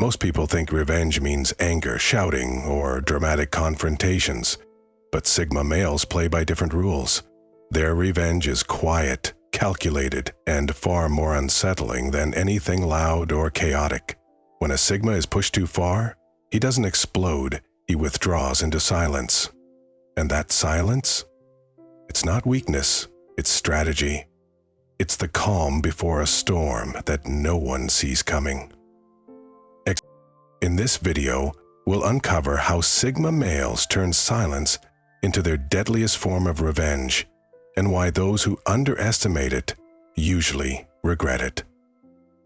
Most people think revenge means anger, shouting, or dramatic confrontations. But Sigma males play by different rules. Their revenge is quiet, calculated, and far more unsettling than anything loud or chaotic. When a Sigma is pushed too far, he doesn't explode, he withdraws into silence. And that silence? It's not weakness, it's strategy. It's the calm before a storm that no one sees coming. In this video, we'll uncover how Sigma males turn silence into their deadliest form of revenge, and why those who underestimate it usually regret it.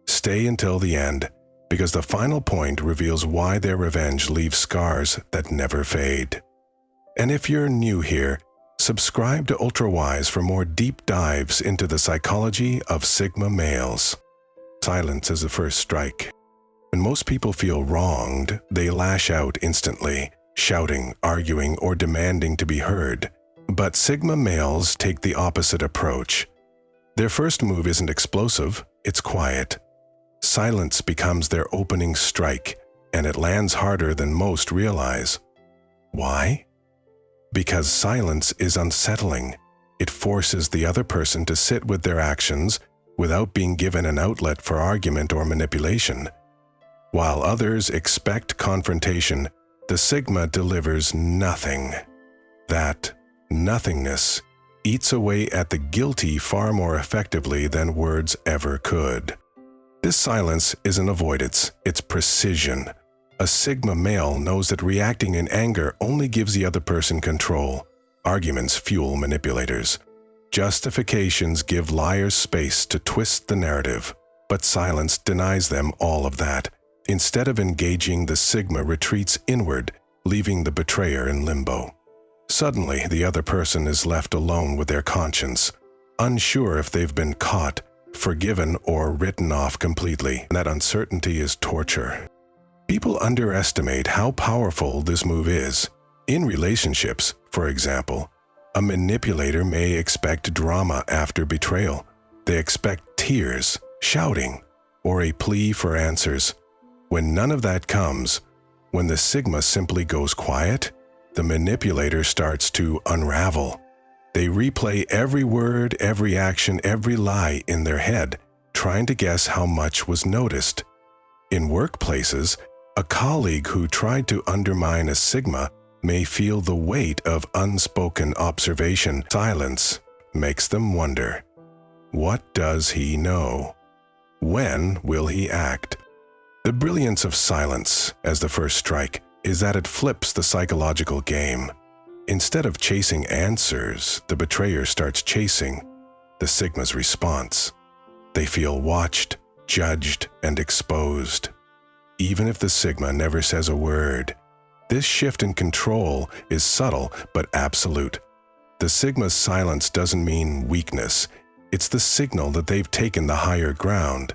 Stay until the end, because the final point reveals why their revenge leaves scars that never fade. And if you're new here, subscribe to UltraWise for more deep dives into the psychology of Sigma males. Silence is the first strike. When most people feel wronged, they lash out instantly, shouting, arguing, or demanding to be heard. But Sigma males take the opposite approach. Their first move isn't explosive, it's quiet. Silence becomes their opening strike, and it lands harder than most realize. Why? Because silence is unsettling. It forces the other person to sit with their actions without being given an outlet for argument or manipulation. While others expect confrontation, the Sigma delivers nothing. That nothingness eats away at the guilty far more effectively than words ever could. This silence isn't avoidance, it's precision. A Sigma male knows that reacting in anger only gives the other person control. Arguments fuel manipulators. Justifications give liars space to twist the narrative, but silence denies them all of that. Instead of engaging, the Sigma retreats inward, leaving the betrayer in limbo. Suddenly, the other person is left alone with their conscience, unsure if they've been caught, forgiven, or written off completely. That uncertainty is torture. People underestimate how powerful this move is. In relationships, for example, a manipulator may expect drama after betrayal. They expect tears, shouting, or a plea for answers. When none of that comes, when the Sigma simply goes quiet, the manipulator starts to unravel. They replay every word, every action, every lie in their head, trying to guess how much was noticed. In workplaces, a colleague who tried to undermine a Sigma may feel the weight of unspoken observation. Silence makes them wonder, what does he know? When will he act? The brilliance of silence as the first strike is that it flips the psychological game. Instead of chasing answers, the betrayer starts chasing the Sigma's response. They feel watched, judged, and exposed. Even if the Sigma never says a word, this shift in control is subtle but absolute. The Sigma's silence doesn't mean weakness. It's the signal that they've taken the higher ground.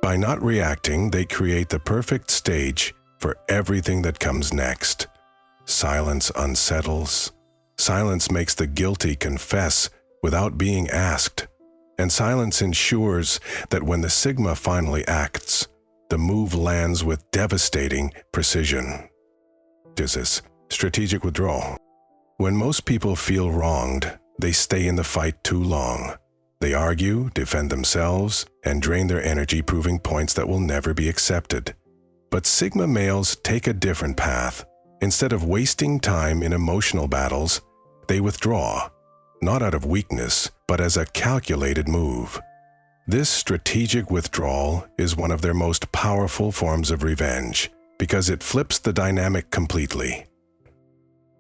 By not reacting, they create the perfect stage for everything that comes next. Silence unsettles. Silence makes the guilty confess without being asked. And silence ensures that when the Sigma finally acts, the move lands with devastating precision. This is strategic withdrawal. When most people feel wronged, they stay in the fight too long. They argue, defend themselves, and drain their energy, proving points that will never be accepted. But Sigma males take a different path. Instead of wasting time in emotional battles, they withdraw, not out of weakness, but as a calculated move. This strategic withdrawal is one of their most powerful forms of revenge, because it flips the dynamic completely.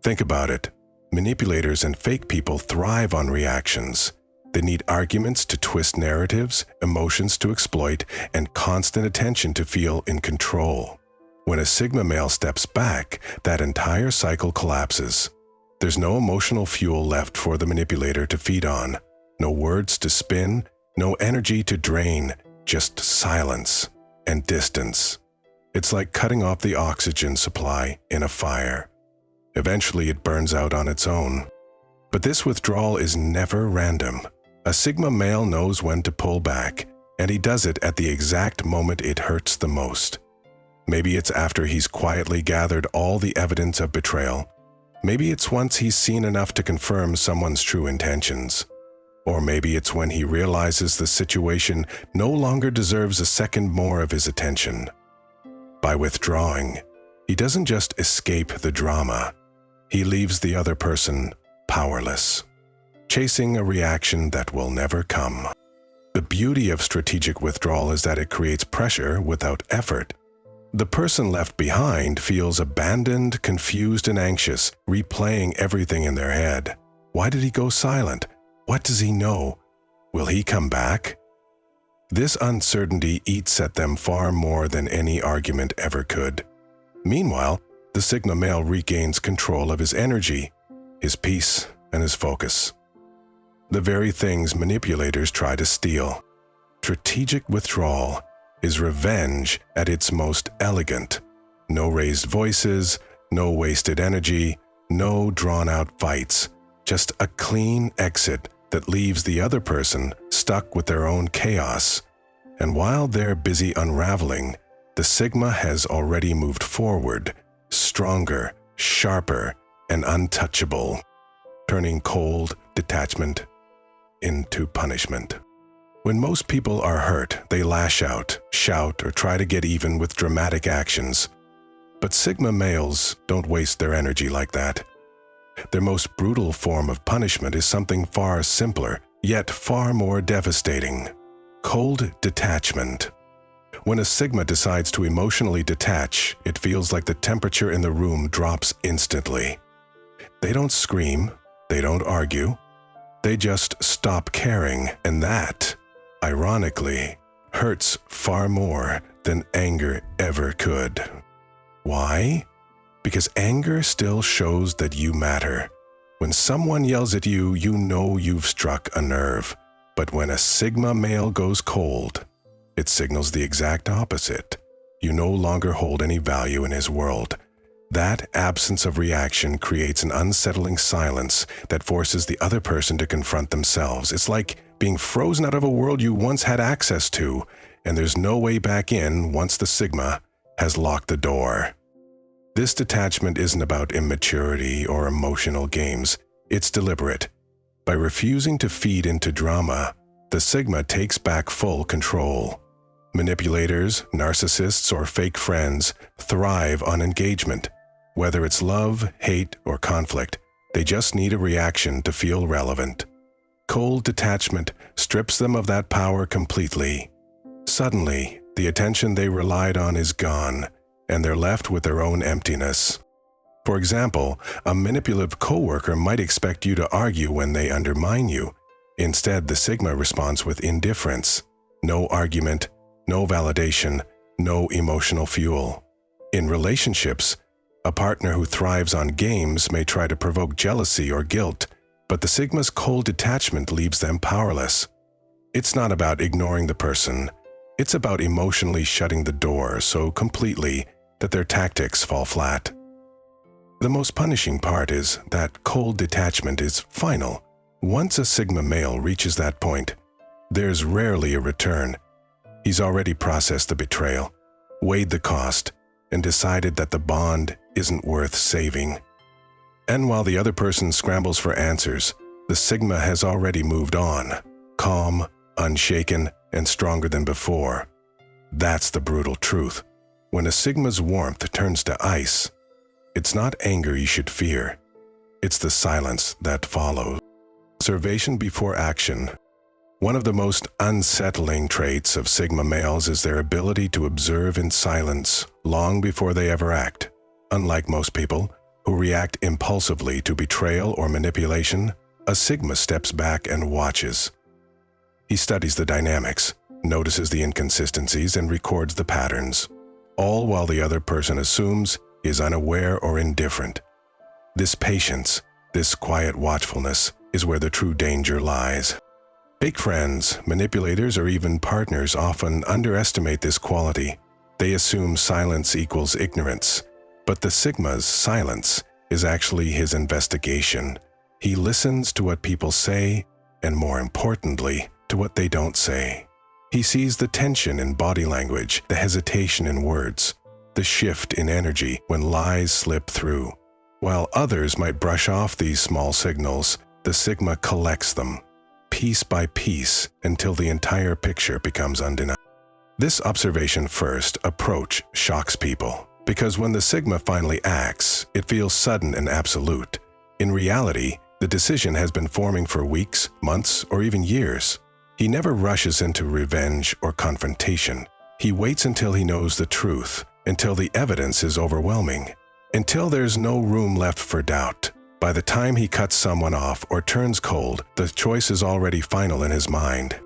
Think about it. Manipulators and fake people thrive on reactions. They need arguments to twist narratives, emotions to exploit, and constant attention to feel in control. When a Sigma male steps back, that entire cycle collapses. There's no emotional fuel left for the manipulator to feed on, no words to spin, no energy to drain, just silence and distance. It's like cutting off the oxygen supply in a fire. Eventually it burns out on its own. But this withdrawal is never random. A Sigma male knows when to pull back, and he does it at the exact moment it hurts the most. Maybe it's after he's quietly gathered all the evidence of betrayal. Maybe it's once he's seen enough to confirm someone's true intentions. Or maybe it's when he realizes the situation no longer deserves a second more of his attention. By withdrawing, he doesn't just escape the drama. He leaves the other person powerless, chasing a reaction that will never come. The beauty of strategic withdrawal is that it creates pressure without effort. The person left behind feels abandoned, confused, and anxious, replaying everything in their head. Why did he go silent? What does he know? Will he come back? This uncertainty eats at them far more than any argument ever could. Meanwhile, the Sigma male regains control of his energy, his peace, and his focus. The very things manipulators try to steal. Strategic withdrawal is revenge at its most elegant. No raised voices, no wasted energy, no drawn-out fights. Just a clean exit that leaves the other person stuck with their own chaos. And while they're busy unraveling, the Sigma has already moved forward, stronger, sharper, and untouchable, turning cold detachment into punishment. When most people are hurt, they lash out, shout, or try to get even with dramatic actions. But Sigma males don't waste their energy like that. Their most brutal form of punishment is something far simpler, yet far more devastating. Cold detachment. When a Sigma decides to emotionally detach, it feels like the temperature in the room drops instantly. They don't scream, they don't argue, they just stop caring, and that, ironically, hurts far more than anger ever could. Why? Because anger still shows that you matter. When someone yells at you, you know you've struck a nerve. But when a Sigma male goes cold, it signals the exact opposite. You no longer hold any value in his world. That absence of reaction creates an unsettling silence that forces the other person to confront themselves. It's like being frozen out of a world you once had access to, and there's no way back in once the Sigma has locked the door. This detachment isn't about immaturity or emotional games. It's deliberate. By refusing to feed into drama, the Sigma takes back full control. Manipulators, narcissists, or fake friends thrive on engagement. Whether it's love, hate, or conflict, they just need a reaction to feel relevant. Cold detachment strips them of that power completely. Suddenly, the attention they relied on is gone, and they're left with their own emptiness. For example, a manipulative coworker might expect you to argue when they undermine you. Instead, the Sigma responds with indifference. No argument, no validation, no emotional fuel. In relationships, a partner who thrives on games may try to provoke jealousy or guilt, but the Sigma's cold detachment leaves them powerless. It's not about ignoring the person. It's about emotionally shutting the door so completely that their tactics fall flat. The most punishing part is that cold detachment is final. Once a Sigma male reaches that point, there's rarely a return. He's already processed the betrayal, weighed the cost, and decided that the bond isn't worth saving. And while the other person scrambles for answers, the Sigma has already moved on, calm, unshaken, and stronger than before. That's the brutal truth. When a Sigma's warmth turns to ice, it's not anger you should fear. It's the silence that follows. Observation before action. One of the most unsettling traits of Sigma males is their ability to observe in silence long before they ever act. Unlike most people, who react impulsively to betrayal or manipulation, a Sigma steps back and watches. He studies the dynamics, notices the inconsistencies, and records the patterns, all while the other person assumes is unaware or indifferent. This patience, this quiet watchfulness, is where the true danger lies. Fake friends, manipulators, or even partners often underestimate this quality. They assume silence equals ignorance, but the Sigma's silence is actually his investigation. He listens to what people say, and more importantly, to what they don't say. He sees the tension in body language, the hesitation in words, the the shift in energy when lies slip through. While others might brush off these small signals, the Sigma collects them, piece by piece, until the entire picture becomes undeniable. This observation-first approach shocks people, because when the Sigma finally acts, it feels sudden and absolute. In reality, the decision has been forming for weeks, months, or even years. He never rushes into revenge or confrontation. He waits until he knows the truth, until the evidence is overwhelming, until there's no room left for doubt. By the time he cuts someone off or turns cold, the choice is already final in his mind.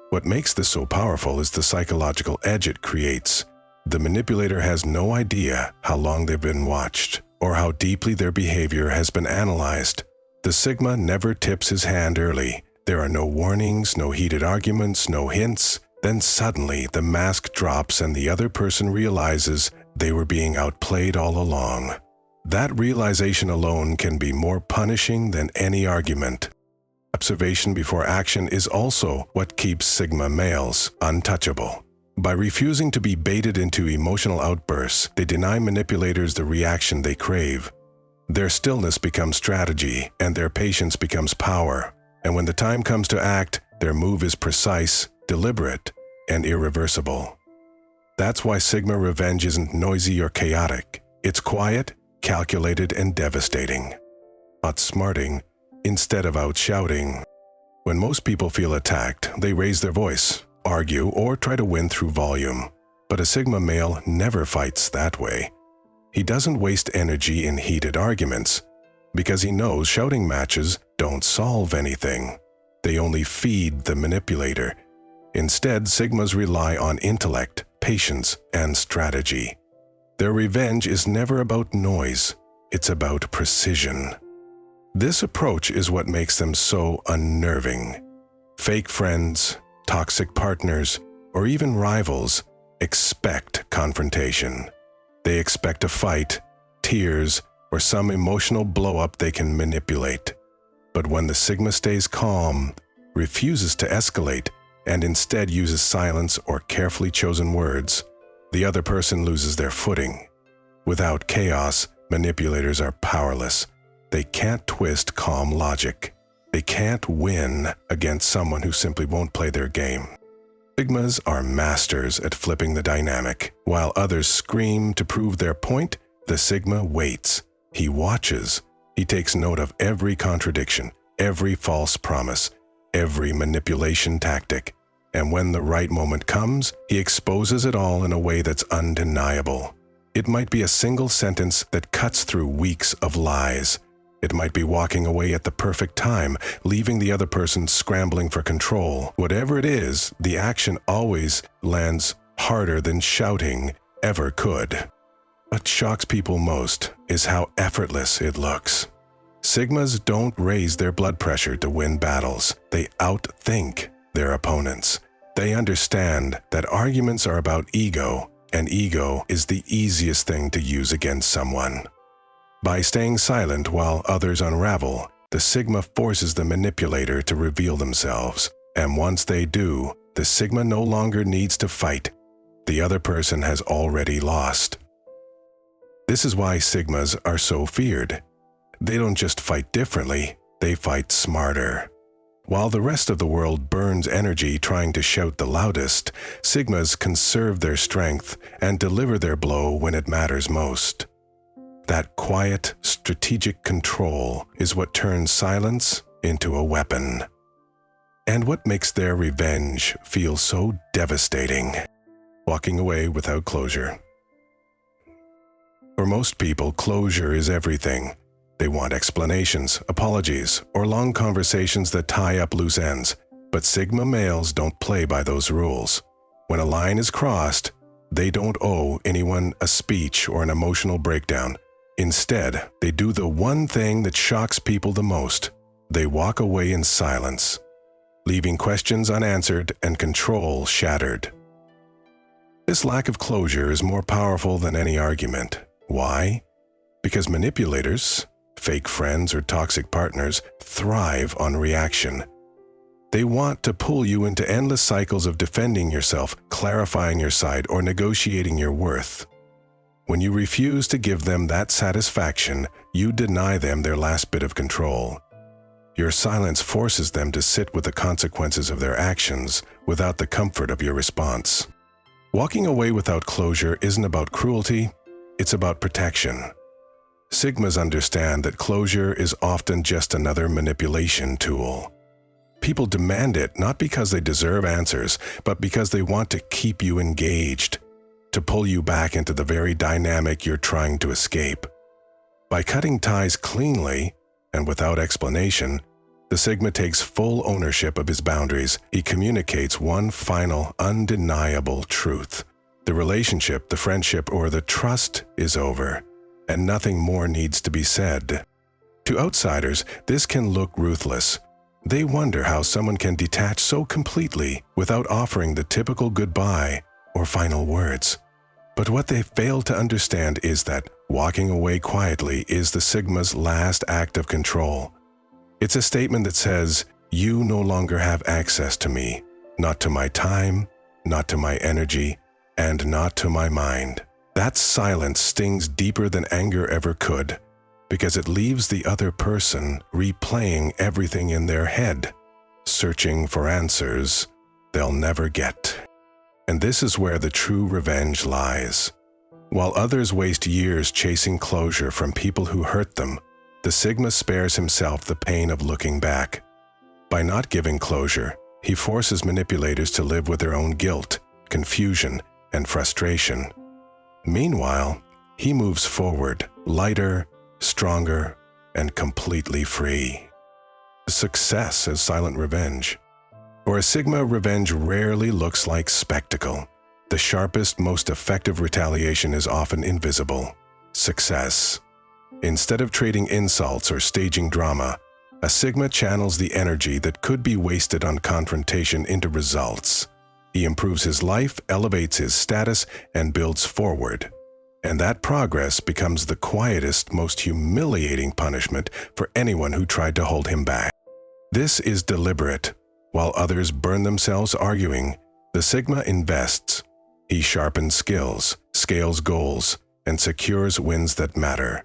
What makes this so powerful is the psychological edge it creates. The manipulator has no idea how long they've been watched or how deeply their behavior has been analyzed. The Sigma never tips his hand early. There are no warnings, no heated arguments, no hints. Then suddenly the mask drops and the other person realizes they were being outplayed all along. That realization alone can be more punishing than any argument. Observation before action is also what keeps Sigma males untouchable. By refusing to be baited into emotional outbursts, they deny manipulators the reaction they crave. Their stillness becomes strategy, and their patience becomes power. And when the time comes to act, their move is precise, deliberate, and irreversible. That's why Sigma revenge isn't noisy or chaotic. It's quiet, calculated, and devastating. Outsmarting instead of outshouting. When most people feel attacked, they raise their voice, argue, or try to win through volume. But a Sigma male never fights that way. He doesn't waste energy in heated arguments, because he knows shouting matches don't solve anything. They only feed the manipulator. Instead, Sigmas rely on intellect, patience, and strategy. Their revenge is never about noise, it's about precision. This approach is what makes them so unnerving. Fake friends, toxic partners, or even rivals expect confrontation. They expect a fight, tears, or some emotional blow-up they can manipulate. But when the Sigma stays calm, refuses to escalate, and instead uses silence or carefully chosen words, the other person loses their footing. Without chaos, manipulators are powerless. They can't twist calm logic. They can't win against someone who simply won't play their game. Sigmas are masters at flipping the dynamic. While others scream to prove their point, the Sigma waits. He watches. He takes note of every contradiction, every false promise, every manipulation tactic. And when the right moment comes, he exposes it all in a way that's undeniable. It might be a single sentence that cuts through weeks of lies. It might be walking away at the perfect time, leaving the other person scrambling for control. Whatever it is, the action always lands harder than shouting ever could. What shocks people most is how effortless it looks. Sigmas don't raise their blood pressure to win battles. They outthink their opponents. They understand that arguments are about ego, and ego is the easiest thing to use against someone. By staying silent while others unravel, the Sigma forces the manipulator to reveal themselves. And once they do, the Sigma no longer needs to fight. The other person has already lost. This is why Sigmas are so feared. They don't just fight differently, they fight smarter. While the rest of the world burns energy trying to shout the loudest, Sigmas conserve their strength and deliver their blow when it matters most. That quiet, strategic control is what turns silence into a weapon. And what makes their revenge feel so devastating. Walking away without closure. For most people, closure is everything. They want explanations, apologies, or long conversations that tie up loose ends. But Sigma males don't play by those rules. When a line is crossed, they don't owe anyone a speech or an emotional breakdown. Instead, they do the one thing that shocks people the most. They walk away in silence, leaving questions unanswered and control shattered. This lack of closure is more powerful than any argument. Why? Because manipulators, fake friends, or toxic partners thrive on reaction. They want to pull you into endless cycles of defending yourself, clarifying your side, or negotiating your worth. When you refuse to give them that satisfaction, you deny them their last bit of control. Your silence forces them to sit with the consequences of their actions without the comfort of your response. Walking away without closure isn't about cruelty, it's about protection. Sigmas understand that closure is often just another manipulation tool. People demand it not because they deserve answers, but because they want to keep you engaged, to pull you back into the very dynamic you're trying to escape. By cutting ties cleanly and without explanation, the Sigma takes full ownership of his boundaries. He communicates one final, undeniable truth. The relationship, the friendship, or the trust is over, and nothing more needs to be said. To outsiders, this can look ruthless. They wonder how someone can detach so completely without offering the typical goodbye or final words. But what they fail to understand is that walking away quietly is the Sigma's last act of control. It's a statement that says, "You no longer have access to me, not to my time, not to my energy, and not to my mind." That silence stings deeper than anger ever could, because it leaves the other person replaying everything in their head, searching for answers they'll never get. And this is where the true revenge lies. While others waste years chasing closure from people who hurt them, the Sigma spares himself the pain of looking back. By not giving closure, he forces manipulators to live with their own guilt, confusion, and frustration. Meanwhile, he moves forward, lighter, stronger, and completely free. Success as silent revenge. For a Sigma, revenge rarely looks like spectacle. The sharpest, most effective retaliation is often invisible. Success. Instead of trading insults or staging drama, a Sigma channels the energy that could be wasted on confrontation into results. He improves his life, elevates his status, and builds forward. And that progress becomes the quietest, most humiliating punishment for anyone who tried to hold him back. This is deliberate. While others burn themselves arguing, the Sigma invests. He sharpens skills, scales goals, and secures wins that matter.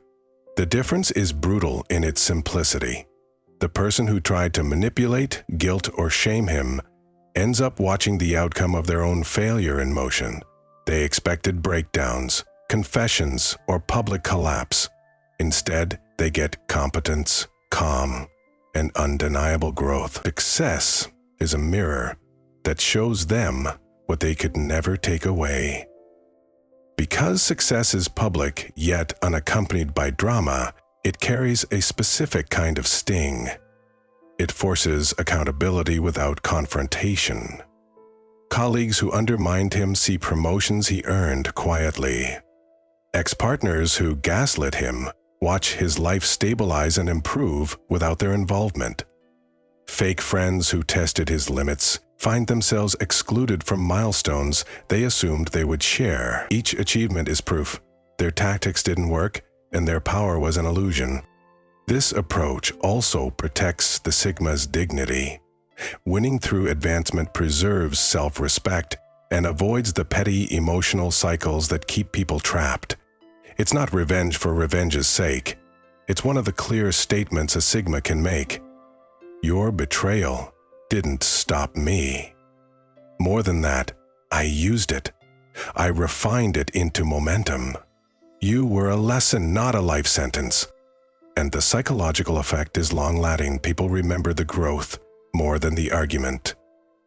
The difference is brutal in its simplicity. The person who tried to manipulate, guilt, or shame him ends up watching the outcome of their own failure in motion. They expected breakdowns, confessions, or public collapse. Instead, they get competence, calm, and undeniable growth. Success is a mirror that shows them what they could never take away. Because success is public yet unaccompanied by drama, it carries a specific kind of sting. It forces accountability without confrontation. Colleagues who undermined him see promotions he earned quietly. Ex-partners who gaslit him watch his life stabilize and improve without their involvement. Fake friends who tested his limits find themselves excluded from milestones they assumed they would share. Each achievement is proof their tactics didn't work and their power was an illusion. This approach also protects the Sigma's dignity. Winning through advancement preserves self-respect and avoids the petty emotional cycles that keep people trapped. It's not revenge for revenge's sake. It's one of the clear statements a Sigma can make. Your betrayal didn't stop me. More than that, I used it. I refined it into momentum. You were a lesson, not a life sentence. And the psychological effect is long-lasting. People remember the growth more than the argument.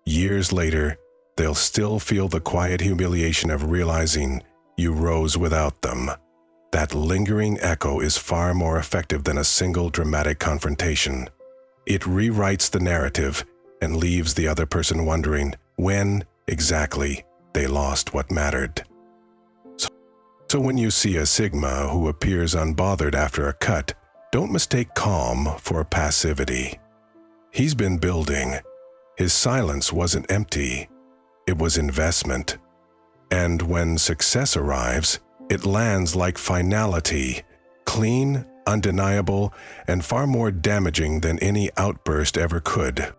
Years later, they'll still feel the quiet humiliation of realizing you rose without them. That lingering echo is far more effective than a single dramatic confrontation. It rewrites the narrative and leaves the other person wondering when exactly they lost what mattered. So when you see a Sigma who appears unbothered after a cut, don't mistake calm for passivity. He's been building. His silence wasn't empty. It was investment. And when success arrives, it lands like finality, clean, undeniable, and far more damaging than any outburst ever could.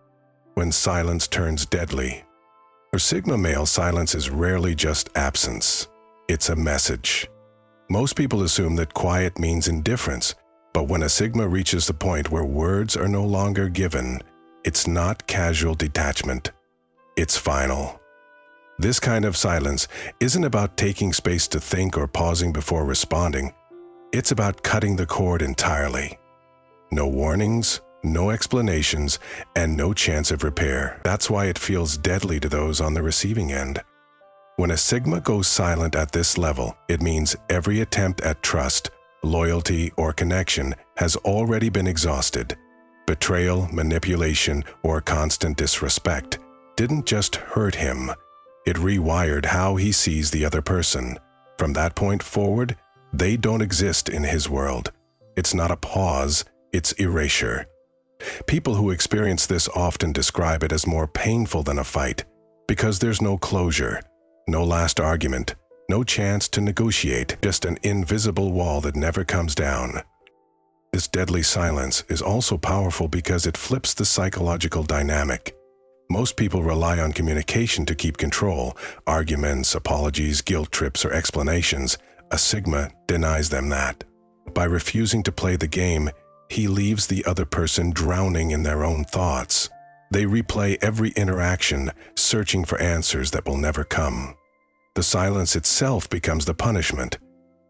When silence turns deadly. For Sigma male, silence is rarely just absence. It's a message. Most people assume that quiet means indifference, but when a Sigma reaches the point where words are no longer given, it's not casual detachment. It's final. This kind of silence isn't about taking space to think or pausing before responding. It's about cutting the cord entirely. No warnings, no explanations, and no chance of repair. That's why it feels deadly to those on the receiving end. When a Sigma goes silent at this level, it means every attempt at trust, loyalty, or connection has already been exhausted. Betrayal, manipulation, or constant disrespect didn't just hurt him. It rewired how he sees the other person. From that point forward, they don't exist in his world. It's not a pause, it's erasure. People who experience this often describe it as more painful than a fight, because there's no closure, no last argument, no chance to negotiate, just an invisible wall that never comes down. This deadly silence is also powerful because it flips the psychological dynamic. Most people rely on communication to keep control, arguments, apologies, guilt trips, or explanations. A Sigma denies them that. By refusing to play the game, he leaves the other person drowning in their own thoughts. They replay every interaction, searching for answers that will never come. The silence itself becomes the punishment,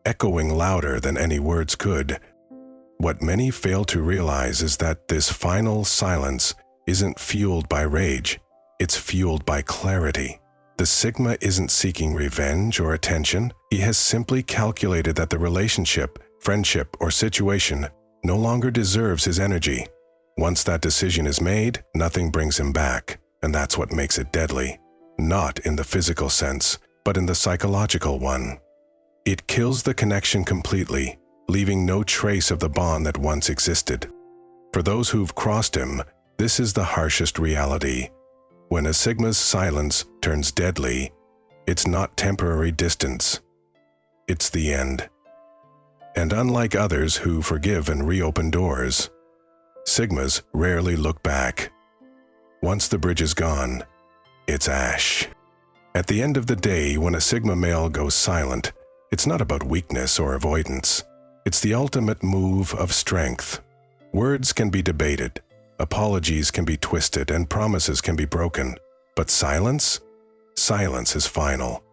echoing louder than any words could. What many fail to realize is that this final silence isn't fueled by rage, it's fueled by clarity. The Sigma isn't seeking revenge or attention. He has simply calculated that the relationship, friendship, or situation no longer deserves his energy. Once that decision is made, nothing brings him back, and that's what makes it deadly. Not in the physical sense, but in the psychological one. It kills the connection completely, leaving no trace of the bond that once existed. For those who've crossed him, this is the harshest reality. When a Sigma's silence turns deadly, it's not temporary distance. It's the end. And unlike others who forgive and reopen doors, Sigmas rarely look back. Once the bridge is gone, it's ash. At the end of the day, when a Sigma male goes silent, it's not about weakness or avoidance. It's the ultimate move of strength. Words can be debated, apologies can be twisted, and promises can be broken. But silence? Silence is final.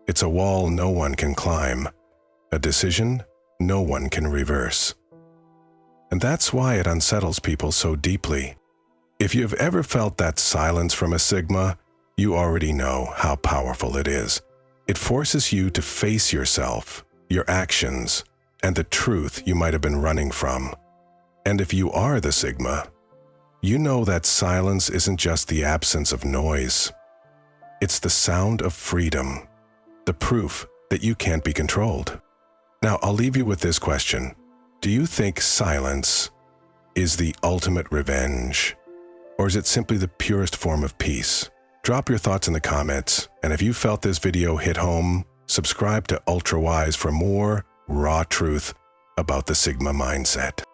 It's a wall no one can climb, a decision no one can reverse. And that's why it unsettles people so deeply. If you've ever felt that silence from a Sigma, you already know how powerful it is. It forces you to face yourself, your actions, and the truth you might have been running from. And if you are the Sigma, you know that silence isn't just the absence of noise. It's the sound of freedom, the proof that you can't be controlled. Now, I'll leave you with this question. Do you think silence is the ultimate revenge? Or is it simply the purest form of peace? Drop your thoughts in the comments, and if you felt this video hit home, subscribe to Ultra Wise for more raw truth about the Sigma mindset.